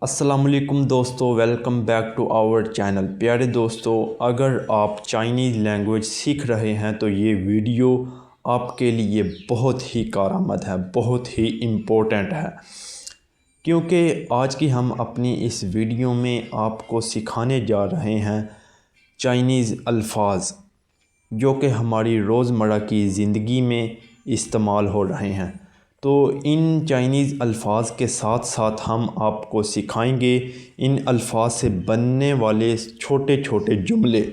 السلام علیکم دوستو، welcome back to our channel. پیارے دوستو، اگر آپ چائنیز لینگویج سیکھ رہے ہیں تو یہ ویڈیو آپ کے لیے بہت ہی کارآمد ہے، بہت ہی امپورٹنٹ ہے، کیونکہ آج کی ہم اپنی اس ویڈیو میں آپ کو سکھانے جا رہے ہیں چائنیز الفاظ جو کہ ہماری روزمرہ کی زندگی میں استعمال ہو رہے ہیں۔ تو ان چائنیز الفاظ کے ساتھ ساتھ ہم آپ کو سکھائیں گے ان الفاظ سے بننے والے چھوٹے چھوٹے جملے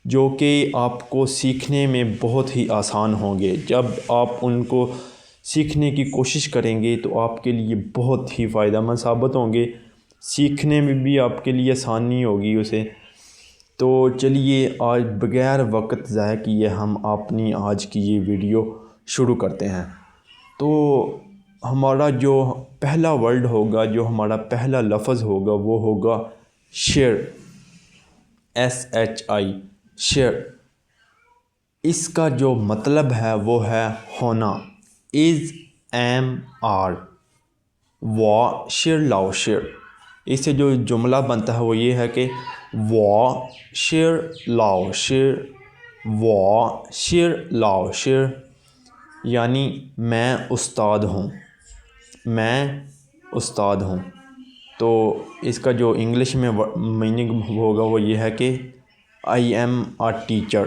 جو کہ آپ کو سیکھنے میں بہت ہی آسان ہوں گے۔ جب آپ ان کو سیکھنے کی کوشش کریں گے تو آپ کے لیے بہت ہی فائدہ مند ثابت ہوں گے، سیکھنے میں بھی آپ کے لیے آسانی ہوگی اسے۔ تو چلیے آج بغیر وقت ضائع کیے ہم اپنی آج کی یہ ویڈیو شروع کرتے ہیں۔ تو ہمارا جو پہلا ورڈ ہوگا، جو ہمارا پہلا لفظ ہوگا وہ ہوگا شیئر، SHI، شیئر۔ اس کا جو مطلب ہے وہ ہے ہونا، از ایم آر، وہ شیئر لاؤ شیئر۔ اس سے جو جملہ بنتا ہے وہ یہ ہے کہ وہ شیئر لاؤ شیئر، وہ شیئر لاؤ شیئر، یعنی میں استاد ہوں، میں استاد ہوں۔ تو اس کا جو انگلش میں میننگ ہوگا وہ یہ ہے کہ آئی ایم اے ٹیچر،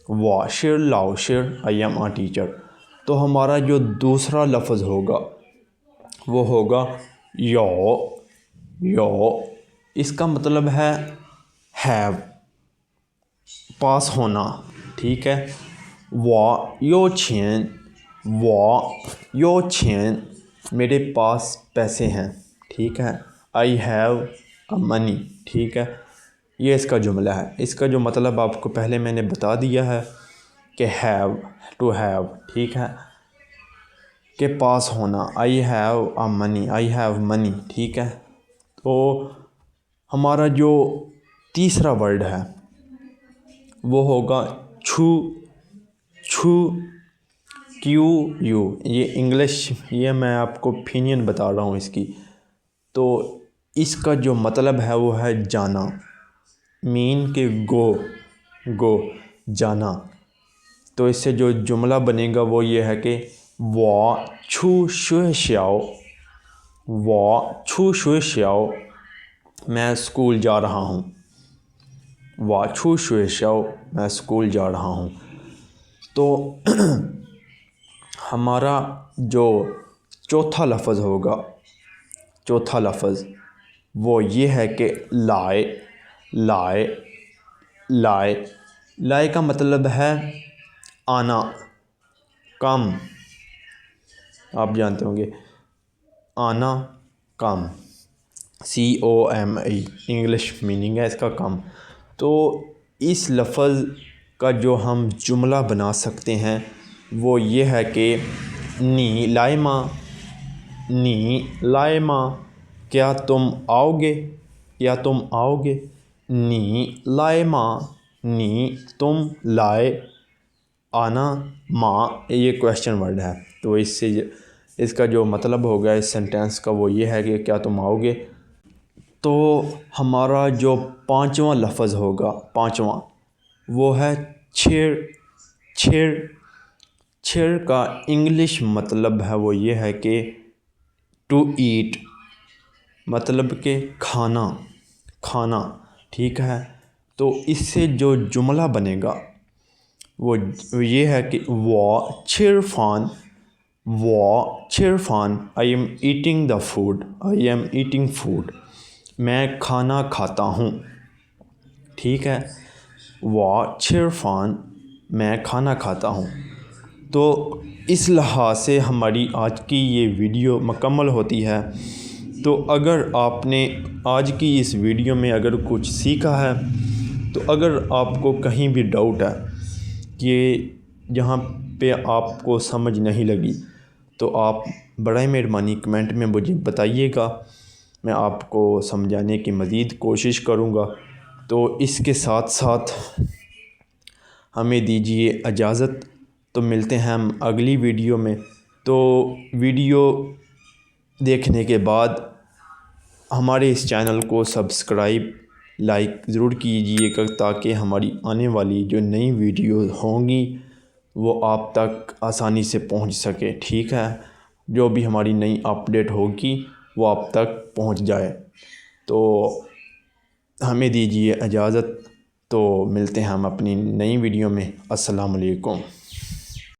وہ شیئر لاؤ share, I am a teacher. تو ہمارا جو دوسرا لفظ ہوگا وہ ہوگا یو، یو۔ اس کا مطلب ہے ہیو، پاس ہونا، ٹھیک ہے۔ وہ یو چھین، وہ یو چھین، میرے پاس پیسے ہیں، ٹھیک ہے۔ آئی ہیو اے منی، ٹھیک ہے۔ یہ اس کا جملہ ہے۔ اس کا جو مطلب آپ کو پہلے میں نے بتا دیا ہے کہ ہیو، ٹو ہیو، ٹھیک ہے، کہ پاس ہونا۔ I have a money, I have money, ٹھیک ہے۔ تو ہمارا جو تیسرا ورڈ ہے وہ ہوگا چھو، چھو، کیو یو۔ یہ انگلش، یہ میں آپ کو اوپینین بتا رہا ہوں اس کی۔ تو اس کا جو مطلب ہے وہ ہے جانا، مین کہ گو، گو، جانا۔ تو اس سے جو جملہ بنے گا وہ یہ ہے کہ وہ چھو شوئے شیاؤ، وہ چھو شوئے شیاؤ، میں اسکول جا رہا ہوں، وہ چھو شوئے شیاؤ، میں اسکول جا رہا ہوں۔ تو ہمارا جو چوتھا لفظ ہوگا، چوتھا لفظ وہ یہ ہے کہ لائے، لائے، لائے۔ لائے کا مطلب ہے آنا، کم، آپ جانتے ہوں گے، آنا، کم، COME، انگلش میننگ ہے اس کا کم۔ تو اس لفظ کا جو ہم جملہ بنا سکتے ہیں وہ یہ ہے کہ نی لائما، نی لائما، کیا تم آؤ گے، کیا تم آؤ گے، نی لائما، نی تم لائے، آنا ماں، یہ کویشچن ورڈ ہے۔ تو اس سے اس کا جو مطلب ہوگا اس سینٹینس کا وہ یہ ہے کہ کیا تم آؤ گے۔ تو ہمارا جو پانچواں لفظ ہوگا، پانچواں، وہ ہے چھیڑ، چھیڑ۔ چھیڑ کا انگلش مطلب ہے وہ یہ ہے کہ ٹو ایٹ، مطلب کہ کھانا، کھانا، ٹھیک ہے۔ تو اس سے جو جملہ بنے گا وہ یہ ہے کہ وہ چھیڑ فان، وہ چھیڑ فان، I am eating the food, I am eating food, میں کھانا کھاتا ہوں، ٹھیک ہے۔ وہ چھیڑ فان، میں کھانا کھاتا ہوں۔ تو اس لحاظ سے ہماری آج کی یہ ویڈیو مکمل ہوتی ہے۔ تو اگر آپ نے آج کی اس ویڈیو میں اگر کچھ سیکھا ہے، تو اگر آپ کو کہیں بھی ڈاؤٹ ہے کہ جہاں پہ آپ کو سمجھ نہیں لگی تو آپ برائے مہربانی کمنٹ میں مجھے بتائیے گا، میں آپ کو سمجھانے کی مزید کوشش کروں گا۔ تو اس کے ساتھ ساتھ ہمیں دیجیے اجازت، تو ملتے ہیں ہم اگلی ویڈیو میں۔ تو ویڈیو دیکھنے کے بعد ہمارے اس چینل کو سبسکرائب لائک ضرور کیجیے گا تاکہ ہماری آنے والی جو نئی ویڈیو ہوں گی وہ آپ تک آسانی سے پہنچ سکے. ٹھیک ہے، جو بھی ہماری نئی اپڈیٹ ہوگی وہ آپ تک پہنچ جائے. تو ہمیں دیجیے اجازت، تو ملتے ہیں ہم اپنی نئی ویڈیو میں. السلام علیکم.